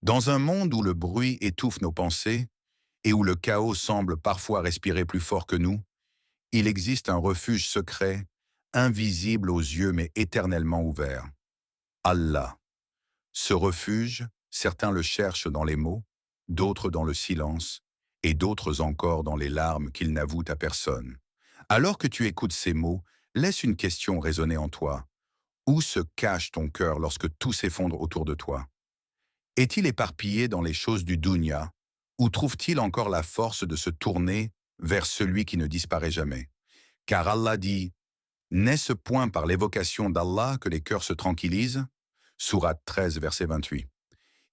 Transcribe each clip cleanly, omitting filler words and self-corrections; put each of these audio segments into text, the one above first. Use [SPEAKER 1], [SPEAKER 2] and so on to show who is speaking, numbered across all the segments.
[SPEAKER 1] Dans un monde où le bruit étouffe nos pensées et où le chaos semble parfois respirer plus fort que nous, il existe un refuge secret, invisible aux yeux mais éternellement ouvert. Allah. Ce refuge, certains le cherchent dans les mots, d'autres dans le silence, et d'autres encore dans les larmes qu'ils n'avouent à personne. Alors que tu écoutes ces mots, laisse une question résonner en toi. Où se cache ton cœur lorsque tout s'effondre autour de toi? Est-il éparpillé dans les choses du dunya, ou trouve-t-il encore la force de se tourner vers celui qui ne disparaît jamais? Car Allah dit, n'est-ce point par l'évocation d'Allah que les cœurs se tranquillisent? Sourate 13, verset 28.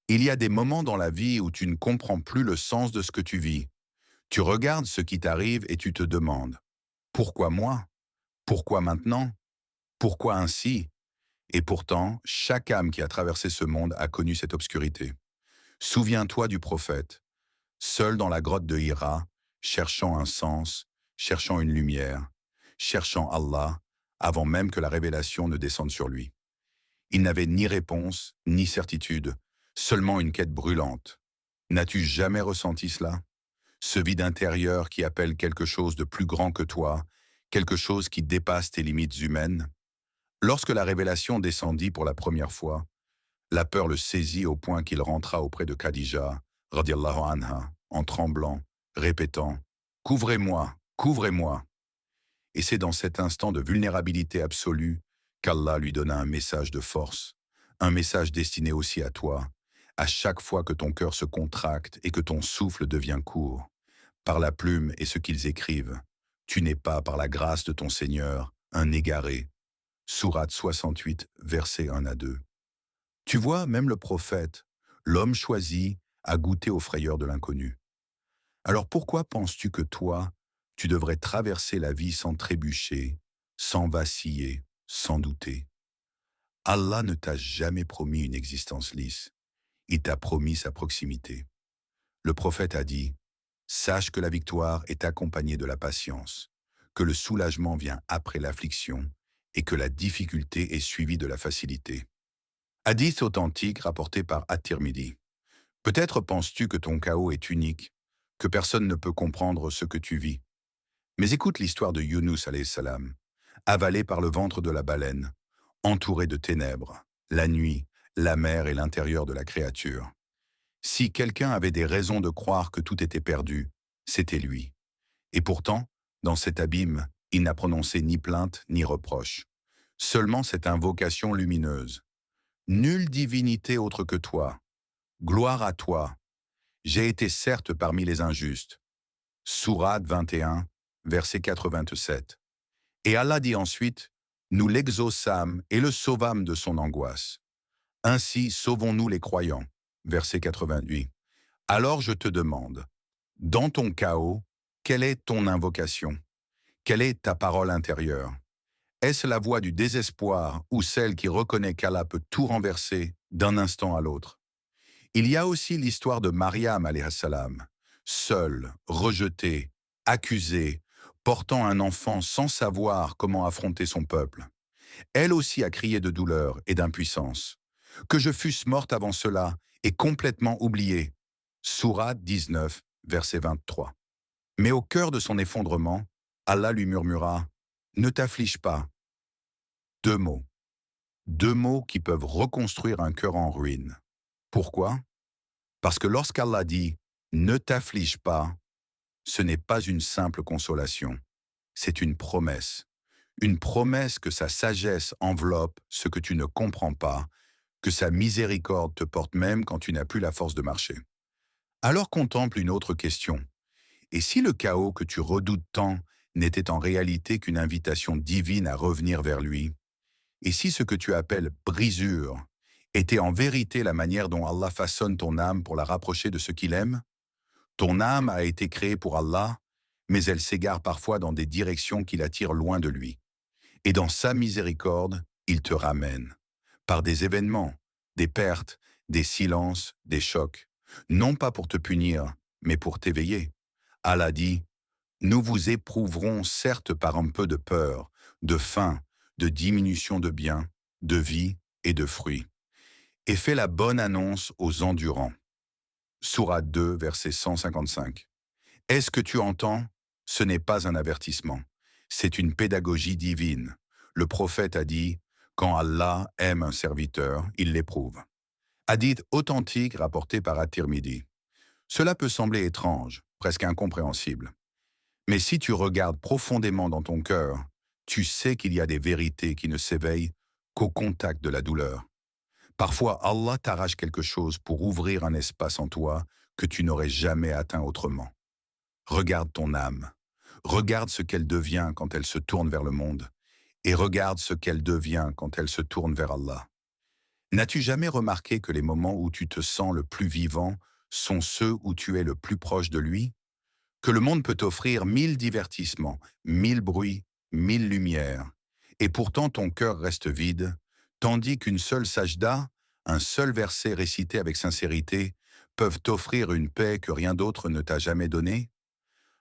[SPEAKER 1] Il y a des moments dans la vie où tu ne comprends plus le sens de ce que tu vis. Tu regardes ce qui t'arrive et tu te demandes, pourquoi moi? Pourquoi maintenant? Pourquoi ainsi? Et pourtant, chaque âme qui a traversé ce monde a connu cette obscurité. Souviens-toi du prophète, seul dans la grotte de Hira, cherchant un sens, cherchant une lumière, cherchant Allah, avant même que la révélation ne descende sur lui. Il n'avait ni réponse, ni certitude, seulement une quête brûlante. N'as-tu jamais ressenti cela? Ce vide intérieur qui appelle quelque chose de plus grand que toi, quelque chose qui dépasse tes limites humaines? Lorsque la révélation descendit pour la première fois, la peur le saisit au point qu'il rentra auprès de Khadija, radiallahu anha, en tremblant, répétant « Couvrez-moi, couvrez-moi ». Et c'est dans cet instant de vulnérabilité absolue qu'Allah lui donna un message de force, un message destiné aussi à toi, à chaque fois que ton cœur se contracte et que ton souffle devient court. Par la plume et ce qu'ils écrivent, tu n'es pas, par la grâce de ton Seigneur, un égaré. Sourate 68, versets 1 à 2. Tu vois, même le prophète, l'homme choisi, a goûté aux frayeurs de l'inconnu. Alors pourquoi penses-tu que toi, tu devrais traverser la vie sans trébucher, sans vaciller, sans douter? Allah ne t'a jamais promis une existence lisse. Il t'a promis sa proximité. Le prophète a dit, « Sache que la victoire est accompagnée de la patience, que le soulagement vient après l'affliction et que la difficulté est suivie de la facilité. » Hadith authentique rapporté par At-Tirmidhi. Peut-être penses-tu que ton chaos est unique, que personne ne peut comprendre ce que tu vis. Mais écoute l'histoire de Yunus alayhi salam, avalé par le ventre de la baleine, entouré de ténèbres, la nuit, la mer et l'intérieur de la créature. Si quelqu'un avait des raisons de croire que tout était perdu, c'était lui. Et pourtant, dans cet abîme, il n'a prononcé ni plainte ni reproche. Seulement cette invocation lumineuse. Nulle divinité autre que toi. Gloire à toi. J'ai été certes parmi les injustes. Sourate 21, verset 87. Et Allah dit ensuite, nous l'exaucâmes et le sauvâmes de son angoisse. Ainsi sauvons-nous les croyants. Verset 88. Alors je te demande, dans ton chaos, quelle est ton invocation? Quelle est ta parole intérieure? Est-ce la voix du désespoir ou celle qui reconnaît qu'Allah peut tout renverser d'un instant à l'autre? Il y a aussi l'histoire de Mariam alayhi salam, seule, rejetée, accusée, portant un enfant sans savoir comment affronter son peuple. Elle aussi a crié de douleur et d'impuissance. Que je fusse morte avant cela et complètement oubliée. Sourate 19, verset 23. Mais au cœur de son effondrement, Allah lui murmura « Ne t'afflige pas ». Deux mots. Deux mots qui peuvent reconstruire un cœur en ruine. Pourquoi? Parce que lorsqu'Allah dit « Ne t'afflige pas », ce n'est pas une simple consolation. C'est une promesse. Une promesse que sa sagesse enveloppe ce que tu ne comprends pas, que sa miséricorde te porte même quand tu n'as plus la force de marcher. Alors contemple une autre question. Et si le chaos que tu redoutes tant n'était en réalité qu'une invitation divine à revenir vers lui? Et si ce que tu appelles brisure était en vérité la manière dont Allah façonne ton âme pour la rapprocher de ce qu'il aime? Ton âme a été créée pour Allah, mais elle s'égare parfois dans des directions qui l'attirent loin de lui. Et dans sa miséricorde, il te ramène. Par des événements, des pertes, des silences, des chocs. Non pas pour te punir, mais pour t'éveiller. Allah dit, « Nous vous éprouverons certes par un peu de peur, de faim, de diminution de biens, de vie et de fruits. Et fais la bonne annonce aux endurants. Sourate 2, verset 155. Est-ce que tu entends? Ce n'est pas un avertissement. C'est une pédagogie divine. Le prophète a dit, quand Allah aime un serviteur, il l'éprouve. Hadith authentique rapporté par At-Tirmidhi. Cela peut sembler étrange, presque incompréhensible. Mais si tu regardes profondément dans ton cœur, tu sais qu'il y a des vérités qui ne s'éveillent qu'au contact de la douleur. Parfois, Allah t'arrache quelque chose pour ouvrir un espace en toi que tu n'aurais jamais atteint autrement. Regarde ton âme. Regarde ce qu'elle devient quand elle se tourne vers le monde. Et regarde ce qu'elle devient quand elle se tourne vers Allah. N'as-tu jamais remarqué que les moments où tu te sens le plus vivant sont ceux où tu es le plus proche de lui? Que le monde peut t'offrir 1000 divertissements, 1000 bruits, 1000 lumières, et pourtant ton cœur reste vide, tandis qu'une seule sajda, un seul verset récité avec sincérité, peuvent t'offrir une paix que rien d'autre ne t'a jamais donnée?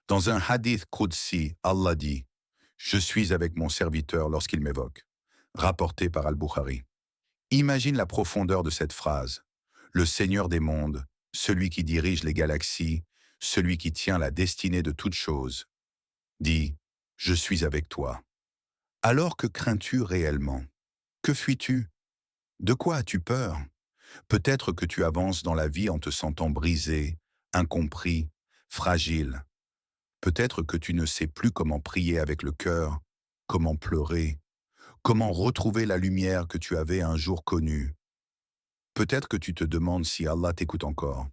[SPEAKER 1] Dans un hadith Qudsi, Allah dit « Je suis avec mon serviteur lorsqu'il m'évoque », rapporté par Al-Bukhari. Imagine la profondeur de cette phrase. Le Seigneur des mondes, celui qui dirige les galaxies, celui qui tient la destinée de toutes choses, dit « Je suis avec toi ». Alors que crains-tu réellement? Que fuis-tu? De quoi as-tu peur? Peut-être que tu avances dans la vie en te sentant brisé, incompris, fragile. Peut-être que tu ne sais plus comment prier avec le cœur, comment pleurer, comment retrouver la lumière que tu avais un jour connue. Peut-être que tu te demandes si Allah t'écoute encore.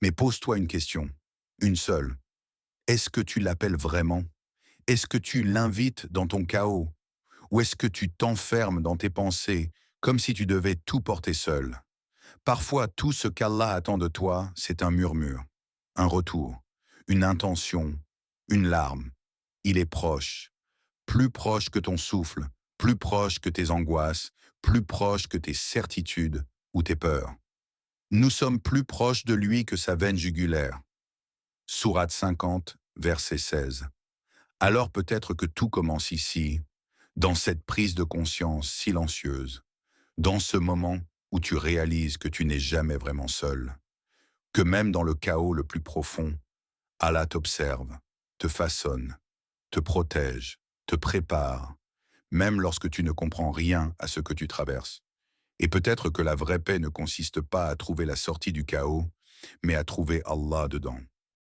[SPEAKER 1] Mais pose-toi une question, une seule. Est-ce que tu l'appelles vraiment? Est-ce que tu l'invites dans ton chaos? Ou est-ce que tu t'enfermes dans tes pensées, comme si tu devais tout porter seul? Parfois, tout ce qu'Allah attend de toi, c'est un murmure, un retour, une intention, une larme. Il est proche, plus proche que ton souffle, plus proche que tes angoisses, plus proche que tes certitudes ou tes peurs. Nous sommes plus proches de lui que sa veine jugulaire. Sourate 50, verset 16. Alors peut-être que tout commence ici, dans cette prise de conscience silencieuse, dans ce moment où tu réalises que tu n'es jamais vraiment seul, que même dans le chaos le plus profond, Allah t'observe, te façonne, te protège, te prépare, même lorsque tu ne comprends rien à ce que tu traverses. Et peut-être que la vraie paix ne consiste pas à trouver la sortie du chaos, mais à trouver Allah dedans.